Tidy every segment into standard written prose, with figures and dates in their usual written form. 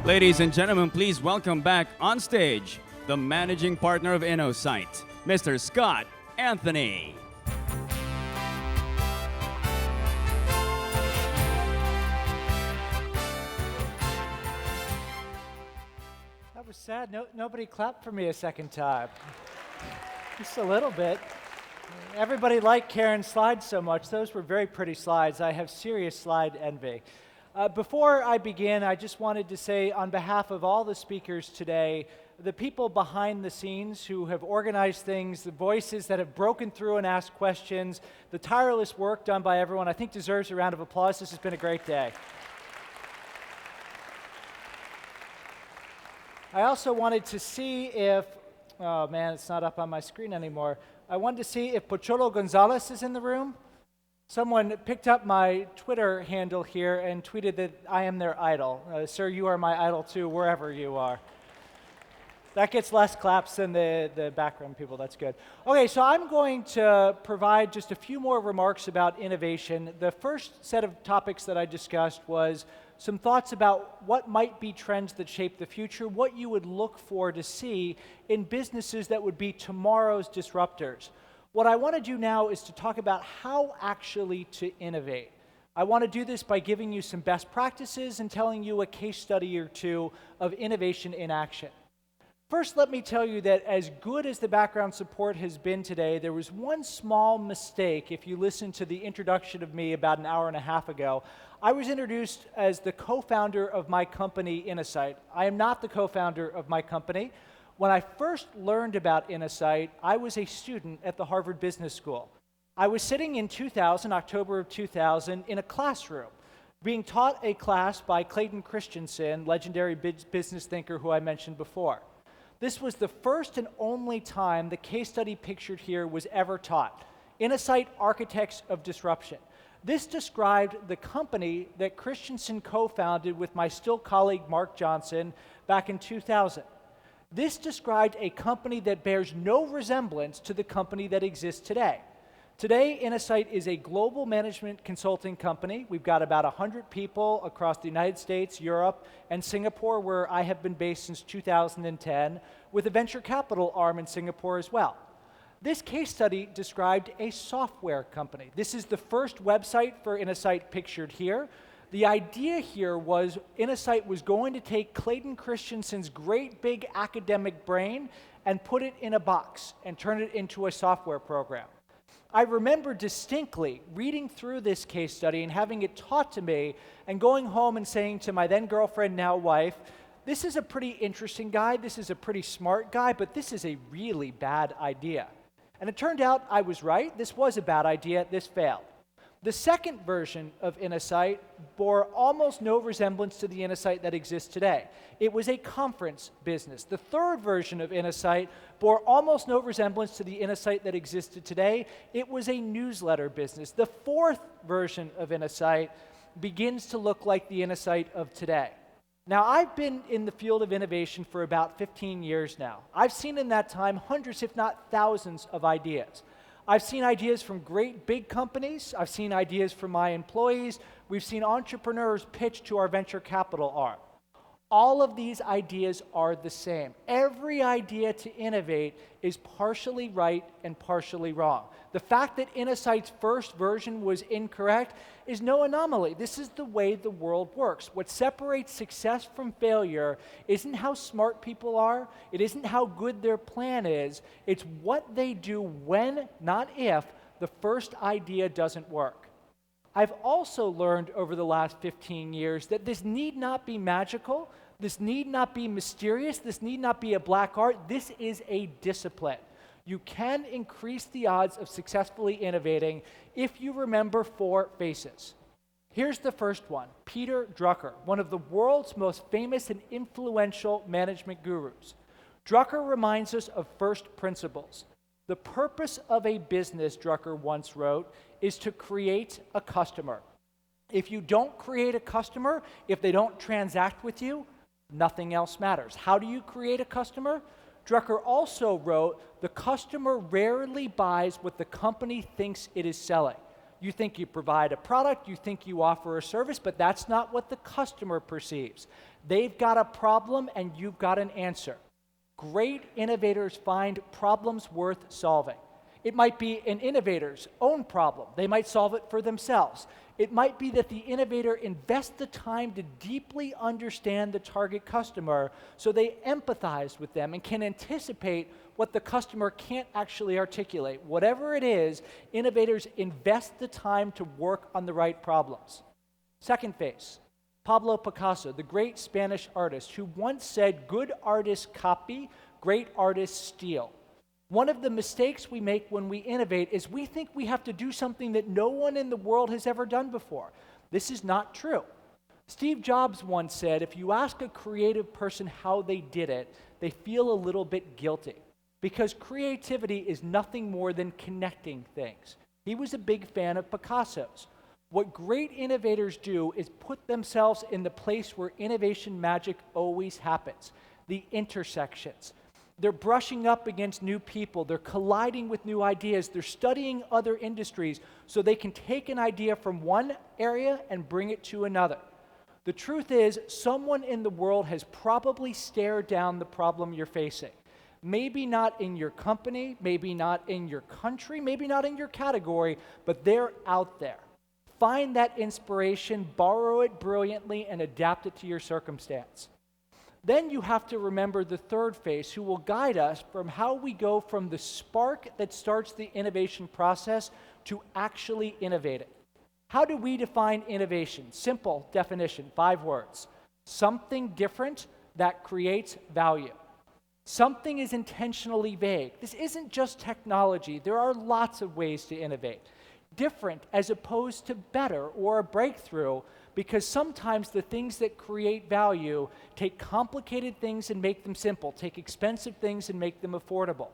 Ladies and gentlemen, please welcome back on stage the managing partner of Innovate, Mr. Scott Anthony. That was sad. Nobody clapped for me a second time. Just a little bit. Everybody liked Karen's slides so much. Those were very pretty slides. I have serious slide envy. Before I begin, I just wanted to say on behalf of all the speakers today, the people behind the scenes who have organized things, the voices that have broken through and asked questions, the tireless work done by everyone, I think deserves a round of applause. This has been a great day. I also wanted to see if, oh man, it's not up on my screen anymore. I wanted to see if Pocholo Gonzalez is in the room. Someone picked up my Twitter handle here and tweeted that I am their idol. Sir, you are my idol too, wherever you are. That gets less claps than the background people, that's good. Okay, so I'm going to provide just a few more remarks about innovation. The first set of topics that I discussed was some thoughts about what might be trends that shape the future, what you would look for to see in businesses that would be tomorrow's disruptors. What I want to do now is to talk about how actually to innovate. I want to do this by giving you some best practices and telling you a case study or two of innovation in action. First, let me tell you that as good as the background support has been today, there was one small mistake if you listen to the introduction of me about an hour and a half ago. I was introduced as the co-founder of my company, Innovate. I am not the co-founder of my company. When I first learned about Innovate, I was a student at the Harvard Business School. I was sitting in 2000, October of 2000, in a classroom, being taught a class by Clayton Christensen, legendary business thinker who I mentioned before. This was the first and only time the case study pictured here was ever taught. Innovate, Architects of Disruption. This described the company that Christensen co-founded with my still colleague Mark Johnson back in 2000. This described a company that bears no resemblance to the company that exists today. Today, Innovate is a global management consulting company. We've got about 100 people across the United States, Europe, and Singapore, where I have been based since 2010, with a venture capital arm in Singapore as well. This case study described a software company. This is the first website for Innovate pictured here. The idea here was Innovate was going to take Clayton Christensen's great big academic brain and put it in a box and turn it into a software program. I remember distinctly reading through this case study and having it taught to me and going home and saying to my then girlfriend, now wife, this is a pretty interesting guy, this is a pretty smart guy, but this is a really bad idea. And it turned out I was right, this was a bad idea, this failed. The second version of Innovate bore almost no resemblance to the Innovate that exists today. It was a conference business. The third version of Innovate bore almost no resemblance to the Innovate that existed today. It was a newsletter business. The fourth version of Innovate begins to look like the Innovate of today. Now, I've been in the field of innovation for about 15 years now. I've seen in that time hundreds, if not thousands, of ideas. I've seen ideas from great big companies. I've seen ideas from my employees. We've seen entrepreneurs pitch to our venture capital arm. All of these ideas are the same. Every idea to innovate is partially right and partially wrong. The fact that Innovate's first version was incorrect is no anomaly. This is the way the world works. What separates success from failure isn't how smart people are, it isn't how good their plan is, it's what they do when, not if, the first idea doesn't work. I've also learned over the last 15 years that this need not be magical, this need not be mysterious, this need not be a black art, this is a discipline. You can increase the odds of successfully innovating if you remember four faces. Here's the first one, Peter Drucker, one of the world's most famous and influential management gurus. Drucker reminds us of first principles. The purpose of a business, Drucker once wrote, is to create a customer. If you don't create a customer, if they don't transact with you, nothing else matters. How do you create a customer? Drucker also wrote, the customer rarely buys what the company thinks it is selling. You think you provide a product, you think you offer a service, but that's not what the customer perceives. They've got a problem and you've got an answer. Great innovators find problems worth solving. It might be an innovator's own problem. They might solve it for themselves. It might be that the innovator invests the time to deeply understand the target customer so they empathize with them and can anticipate what the customer can't actually articulate. Whatever it is, innovators invest the time to work on the right problems. Second phase, Pablo Picasso, the great Spanish artist, who once said, "Good artists copy, great artists steal." One of the mistakes we make when we innovate is we think we have to do something that no one in the world has ever done before. This is not true. Steve Jobs once said, if you ask a creative person how they did it, they feel a little bit guilty, because creativity is nothing more than connecting things. He was a big fan of Picasso's. What great innovators do is put themselves in the place where innovation magic always happens, the intersections. They're brushing up against new people. They're colliding with new ideas. They're studying other industries so they can take an idea from one area and bring it to another. The truth is, someone in the world has probably stared down the problem you're facing. Maybe not in your company, maybe not in your country, maybe not in your category, but they're out there. Find that inspiration, borrow it brilliantly, and adapt it to your circumstance. Then you have to remember the third phase, who will guide us from how we go from the spark that starts the innovation process to actually innovating. How do we define innovation? Simple definition, 5 words. Something different that creates value. Something is intentionally vague. This isn't just technology. There are lots of ways to innovate. Different as opposed to better or a breakthrough, because sometimes the things that create value take complicated things and make them simple, take expensive things and make them affordable.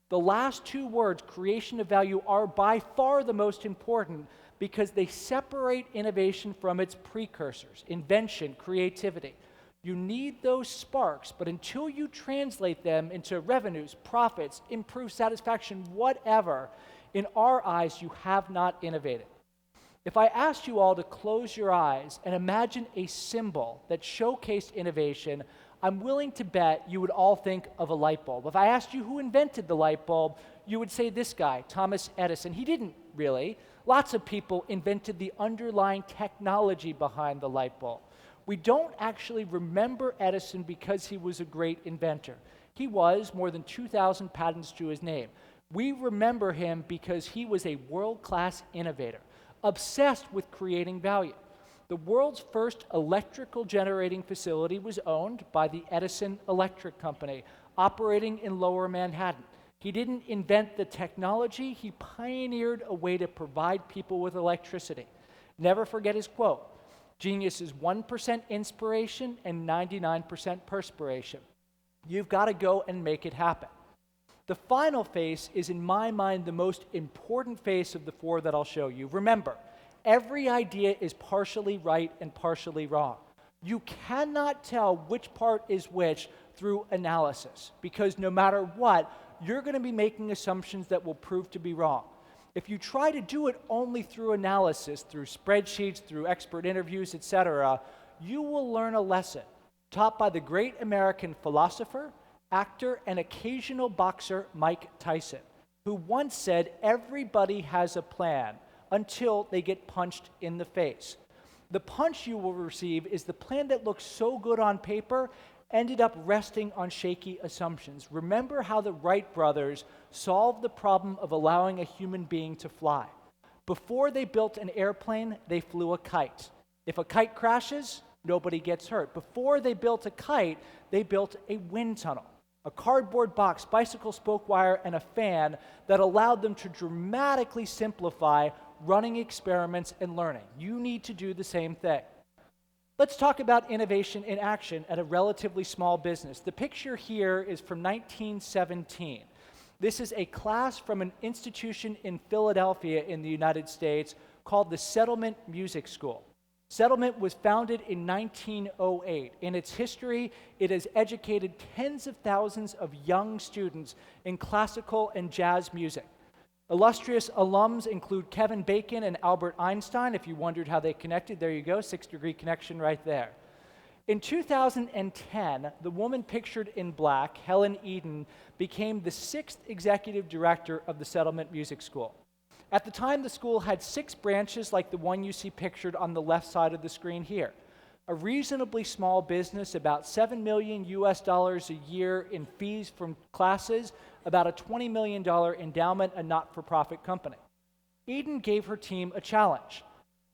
The last 2 words, creation of value, are by far the most important because they separate innovation from its precursors, invention, creativity. You need those sparks, but until you translate them into revenues, profits, improved satisfaction, whatever, in our eyes, you have not innovated. If I asked you all to close your eyes and imagine a symbol that showcased innovation, I'm willing to bet you would all think of a light bulb. If I asked you who invented the light bulb, you would say this guy, Thomas Edison. He didn't really. Lots of people invented the underlying technology behind the light bulb. We don't actually remember Edison because he was a great inventor. He was more than 2,000 patents to his name. We remember him because he was a world-class innovator, obsessed with creating value. The world's first electrical generating facility was owned by the Edison Electric Company, operating in Lower Manhattan. He didn't invent the technology, he pioneered a way to provide people with electricity. Never forget his quote, "Genius is 1% inspiration and 99% perspiration." You've got to go and make it happen. The final phase is, in my mind, the most important phase of the 4 that I'll show you. Remember, every idea is partially right and partially wrong. You cannot tell which part is which through analysis, because no matter what, you're going to be making assumptions that will prove to be wrong. If you try to do it only through analysis, through spreadsheets, through expert interviews, etc., you will learn a lesson taught by the great American philosopher, actor, and occasional boxer Mike Tyson, who once said, "Everybody has a plan until they get punched in the face." The punch you will receive is the plan that looks so good on paper ended up resting on shaky assumptions. Remember how the Wright brothers solved the problem of allowing a human being to fly. Before they built an airplane, they flew a kite. If a kite crashes, nobody gets hurt. Before they built a kite, they built a wind tunnel, a cardboard box, bicycle spoke wire, and a fan that allowed them to dramatically simplify running experiments and learning. You need to do the same thing. Let's talk about innovation in action at a relatively small business. The picture here is from 1917. This is a class from an institution in Philadelphia in the United States called the Settlement Music School. Settlement was founded in 1908. In its history, it has educated tens of thousands of young students in classical and jazz music. Illustrious alums include Kevin Bacon and Albert Einstein. If you wondered how they connected, there you go, 6-degree connection right there. In 2010, the woman pictured in black, Helen Eden, became the 6th executive director of the Settlement Music School. At the time, the school had 6 branches like the one you see pictured on the left side of the screen here. A reasonably small business, about $7 million a year in fees from classes, about a $20 million endowment, a not-for-profit company. Eden gave her team a challenge.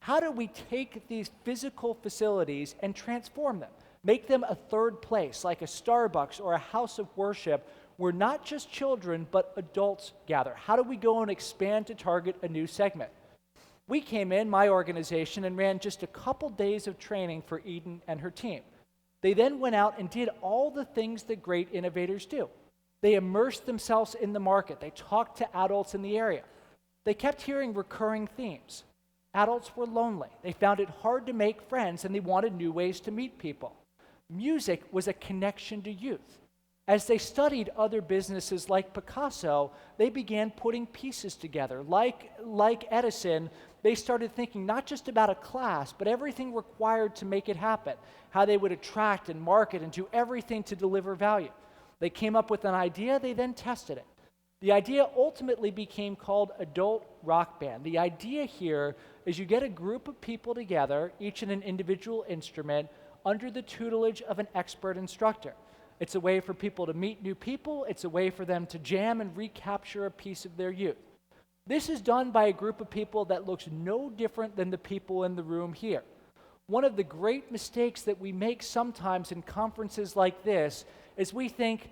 How do we take these physical facilities and transform them? Make them a third place, like a Starbucks or a house of worship, where not just children, but adults gather? How do we go and expand to target a new segment? We came in, my organization, and ran just a couple days of training for Eden and her team. They then went out and did all the things that great innovators do. They immersed themselves in the market. They talked to adults in the area. They kept hearing recurring themes. Adults were lonely. They found it hard to make friends, and they wanted new ways to meet people. Music was a connection to youth. As they studied other businesses like Picasso, they began putting pieces together. Like Edison, they started thinking not just about a class, but everything required to make it happen, how they would attract and market and do everything to deliver value. They came up with an idea, they then tested it. The idea ultimately became called Adult Rock Band. The idea here is you get a group of people together, each in an individual instrument, under the tutelage of an expert instructor. It's a way for people to meet new people. It's a way for them to jam and recapture a piece of their youth. This is done by a group of people that looks no different than the people in the room here. One of the great mistakes that we make sometimes in conferences like this is we think,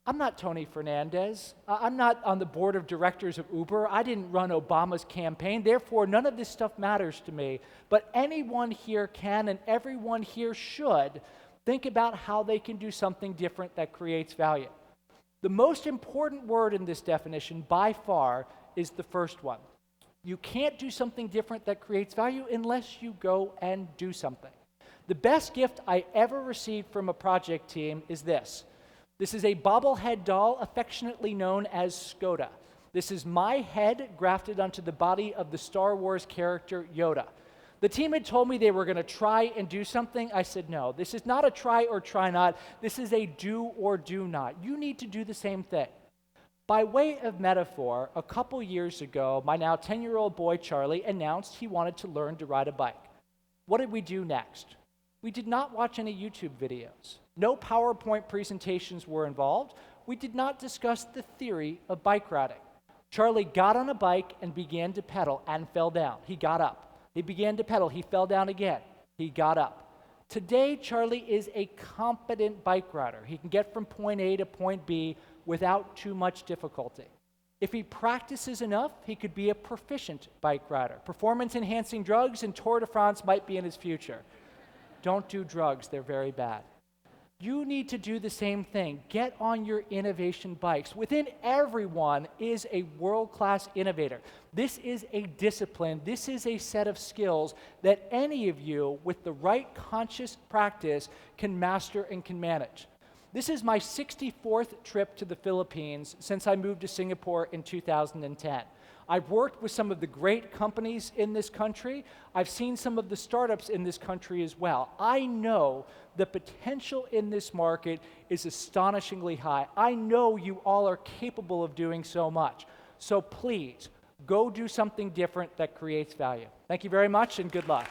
I'm not Tony Fernandez. I'm not on the board of directors of Uber. I didn't run Obama's campaign. Therefore, none of this stuff matters to me. But anyone here can, and everyone here should, think about how they can do something different that creates value. The most important word in this definition, by far, is the first one. You can't do something different that creates value unless you go and do something. The best gift I ever received from a project team is this. This is a bobblehead doll affectionately known as Skoda. This is my head grafted onto the body of the Star Wars character Yoda. The team had told me they were going to try and do something. I said, no, this is not a try or try not. This is a do or do not. You need to do the same thing. By way of metaphor, a couple years ago, my now 10-year-old boy, Charlie, announced he wanted to learn to ride a bike. What did we do next? We did not watch any YouTube videos. No PowerPoint presentations were involved. We did not discuss the theory of bike riding. Charlie got on a bike and began to pedal and fell down. He got up. He began to pedal. He fell down again. He got up. Today, Charlie is a competent bike rider. He can get from point A to point B without too much difficulty. If he practices enough, he could be a proficient bike rider. Performance-enhancing drugs and Tour de France might be in his future. Don't do drugs. They're very bad. You need to do the same thing. Get on your innovation bikes. Within everyone is a world-class innovator. This is a discipline. This is a set of skills that any of you, with the right conscious practice, can master and can manage. This is my 64th trip to the Philippines since I moved to Singapore in 2010. I've worked with some of the great companies in this country. I've seen some of the startups in this country as well. I know the potential in this market is astonishingly high. I know you all are capable of doing so much. So please, go do something different that creates value. Thank you very much, and good luck.